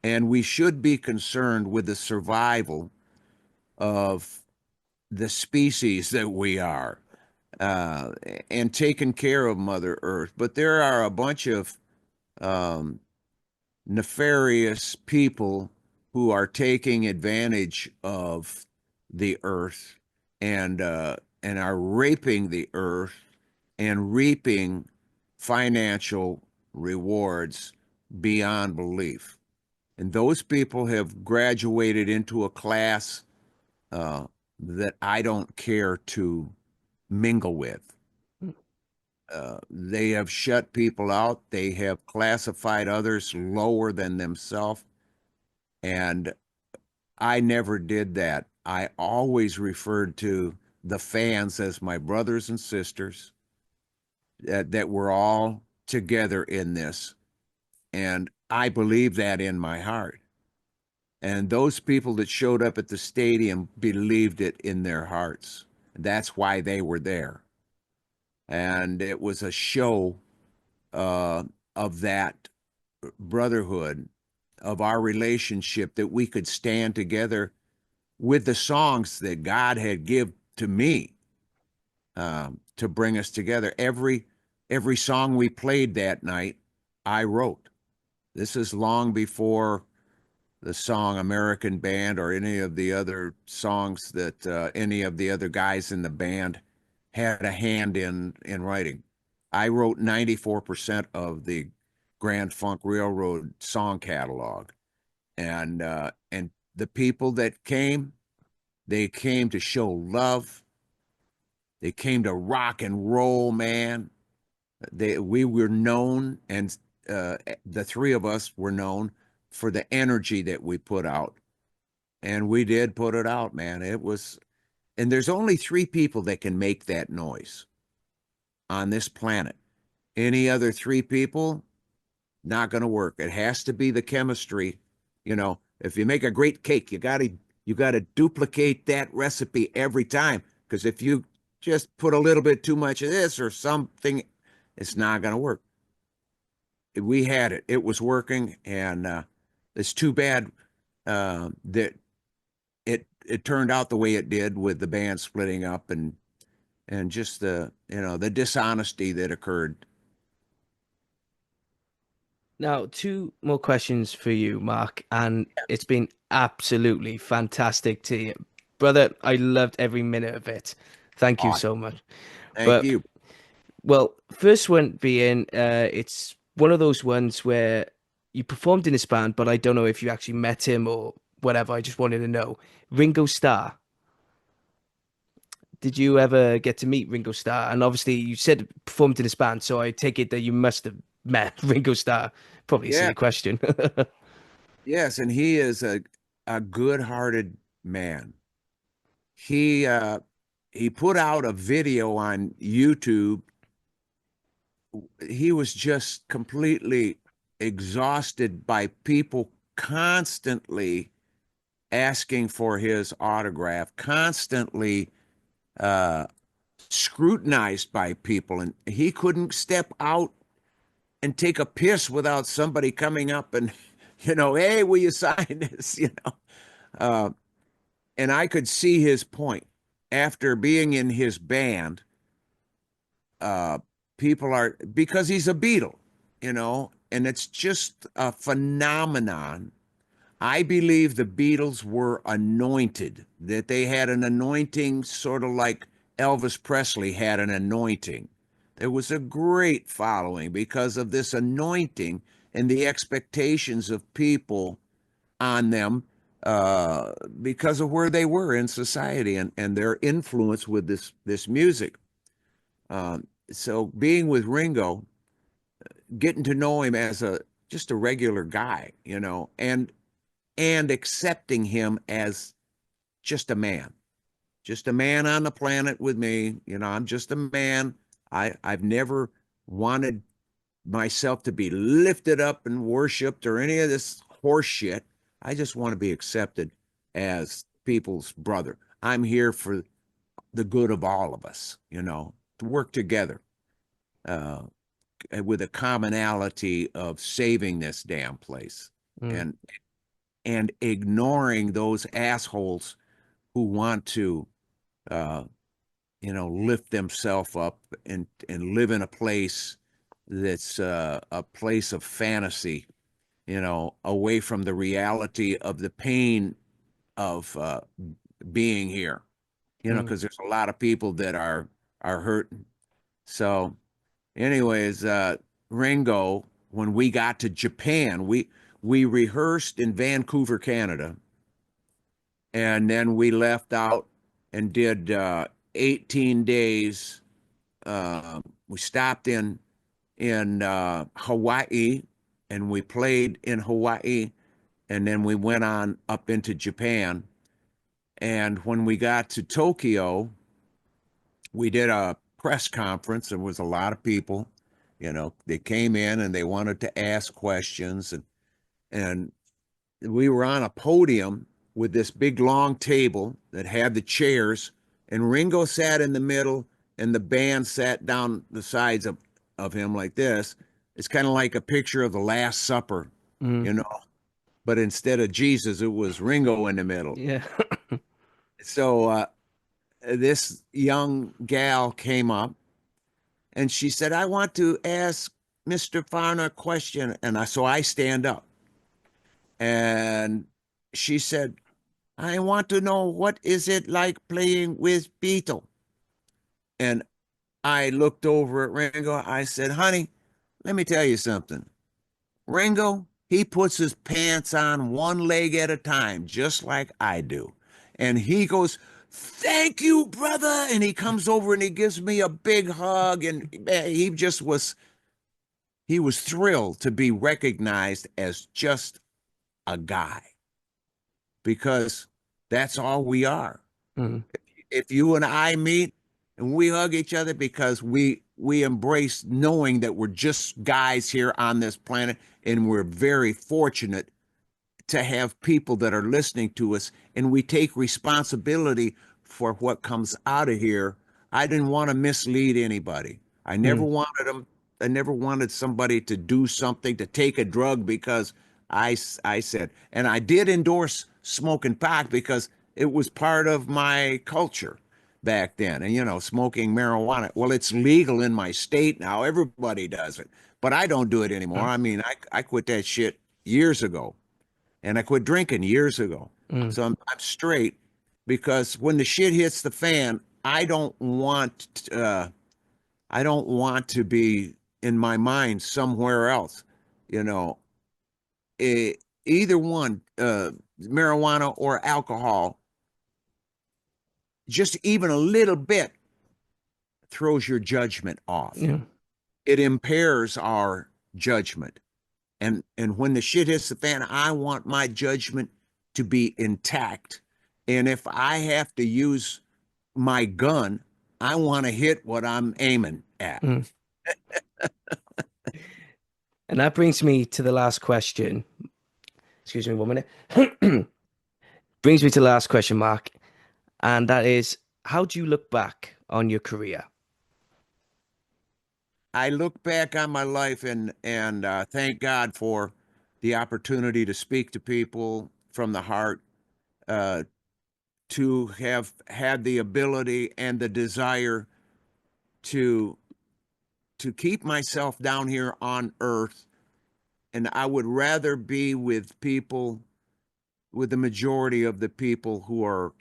Speaker 2: And we should be concerned with the survival of the species that we are, uh, and taking care of Mother Earth. But there are a bunch of um, nefarious people who are taking advantage of the earth, and are raping the earth and reaping financial rewards beyond belief. And those people have graduated into a class that I don't care to mingle with. They have shut people out. They have classified others lower than themselves. And I never did that. I always referred to the fans as my brothers and sisters. that we're all together in this. And I believe that in my heart. And those people that showed up at the stadium believed it in their hearts. That's why they were there. And it was a show uh, of that brotherhood, of our relationship, that we could stand together with the songs that God had give to me to bring us together. Every song we played that night, I wrote. This is long before the song American Band or any of the other songs that any of the other guys in the band had a hand in writing. I wrote 94% of the Grand Funk Railroad song catalog, and the people that came, they came to show love. They came to rock and roll, man. We were known, and the three of us were known for the energy that we put out, and we did put it out, man. It was, and there's only three people that can make that noise on this planet. Any other three people, not going to work. It has to be the chemistry. If you make a great cake, you got to duplicate that recipe every time. Because if you just put a little bit too much of this or something, it's not going to work. We had it. It was working, and it's too bad that it turned out the way it did, with the band splitting up, and just the dishonesty that occurred.
Speaker 1: Now, two more questions for you, Mark, and it's been absolutely fantastic to you. Brother, I loved every minute of it. Thank you
Speaker 2: Awesome.
Speaker 1: so much.
Speaker 2: Thank
Speaker 1: But,
Speaker 2: you.
Speaker 1: well, first one being, it's one of those ones where you performed in this band, but I don't know if you actually met him or whatever. I just wanted to know. Ringo Starr. Did you ever get to meet Ringo Starr? And obviously, you said performed in this band, so I take it that you must have met Ringo Starr. Probably a
Speaker 2: Yeah.
Speaker 1: silly question.
Speaker 2: Yes, and he is a good-hearted man. He put out a video on YouTube. He was just completely exhausted by people constantly asking for his autograph, constantly uh, scrutinized by people, and he couldn't step out and take a piss without somebody coming up and, hey, will you sign this? Uh, and I could see his point. After being in his band, uh, people are, because he's a Beatle, and it's just a phenomenon. I believe the Beatles were anointed, that they had an anointing, sort of like Elvis Presley had an anointing. There was a great following because of this anointing and the expectations of people on them, uh, because of where they were in society, and their influence with this music. So being with Ringo, getting to know him as a just a regular guy, and accepting him as just a man on the planet with me. I'm just a man. I've never wanted myself to be lifted up and worshiped or any of this horse shit. I just want to be accepted as people's brother. I'm here for the good of all of us, to work together uh, with a commonality of saving this damn place,
Speaker 1: Mm,
Speaker 2: and ignoring those assholes who want to uh, lift themselves up and live in a place that's a place of fantasy, away from the reality of the pain of being here,
Speaker 1: mm.
Speaker 2: because there's a lot of people that are hurting. So, anyways, Ringo, when we got to Japan, we rehearsed in Vancouver, Canada, and then we left out and did 18 days. We stopped in Hawaii, and we played in Hawaii, and then we went on up into Japan. And when we got to Tokyo, we did a press conference. There was a lot of people, they came in and they wanted to ask questions, and we were on a podium with this big long table that had the chairs, and Ringo sat in the middle and the band sat down the sides of him like this. It's kind of like a picture of the Last Supper, but instead of Jesus, it was Ringo in the middle.
Speaker 1: Yeah.
Speaker 2: So this young gal came up and she said, I want to ask Mr. Farner a question. And so I stand up and she said, I want to know, what is it like playing with Beetle? And I looked over at Ringo. I said, honey, let me tell you something. Ringo, he puts his pants on one leg at a time, just like I do. And he goes, thank you, brother. And he comes over and he gives me a big hug. And he was thrilled to be recognized as just a guy, because that's all we are.
Speaker 1: Mm-hmm.
Speaker 2: If you and I meet and we hug each other, because we embrace knowing that we're just guys here on this planet, and we're very fortunate to have people that are listening to us, and we take responsibility for what comes out of here. I didn't want to mislead anybody. I never wanted somebody to do something, to take a drug, because I said, and I did endorse smoking pot because it was part of my culture back then. And, smoking marijuana, well, it's legal in my state now. Everybody does it, but I don't do it anymore. I mean, I quit that shit years ago, and I quit drinking years ago. So I'm straight, because when the shit hits the fan, I don't want to be in my mind somewhere else, either one, marijuana or alcohol, just even a little bit throws your judgment off.
Speaker 1: Yeah.
Speaker 2: It impairs our judgment. And when the shit hits the fan, I want my judgment to be intact. And if I have to use my gun, I want to hit what I'm aiming at.
Speaker 1: And that brings me to the last question. Excuse me 1 minute. Brings me to the last question, Mark. And that is, how do you look back on your career?
Speaker 2: I look back on my life and thank God for the opportunity to speak to people from the heart, to have had the ability and the desire to keep myself down here on earth. And I would rather be with people, with the majority of the people who are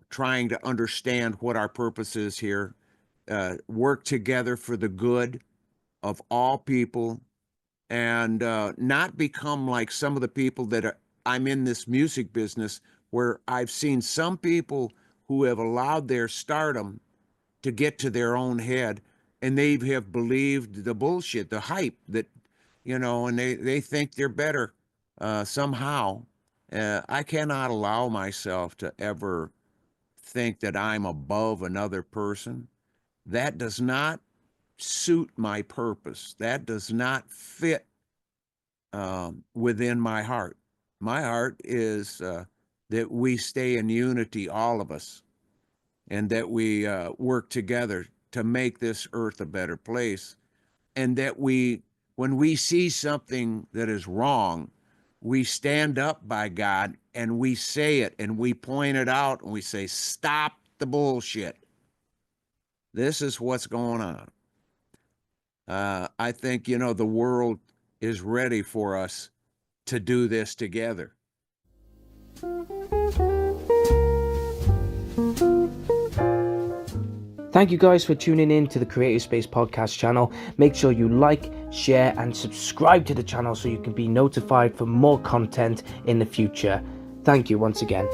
Speaker 2: trying to understand what our purpose is here, work together for the good of all people, and not become like some of the people that I'm in this music business, where I've seen some people who have allowed their stardom to get to their own head, and they have believed the bullshit, the hype that, and they think they're better somehow. I cannot allow myself to ever think that I'm above another person. That does not suit my purpose. That does not fit within my heart. My heart is that we stay in unity, all of us, and that we work together to make this earth a better place. And that when we see something that is wrong, we stand up, by God, and we say it, and we point it out, and we say, stop the bullshit. This is what's going on. I think, the world is ready for us to do this together.
Speaker 1: Thank you guys for tuning in to the Creative Space Podcast channel. Make sure you like, share, and subscribe to the channel so you can be notified for more content in the future. Thank you once again.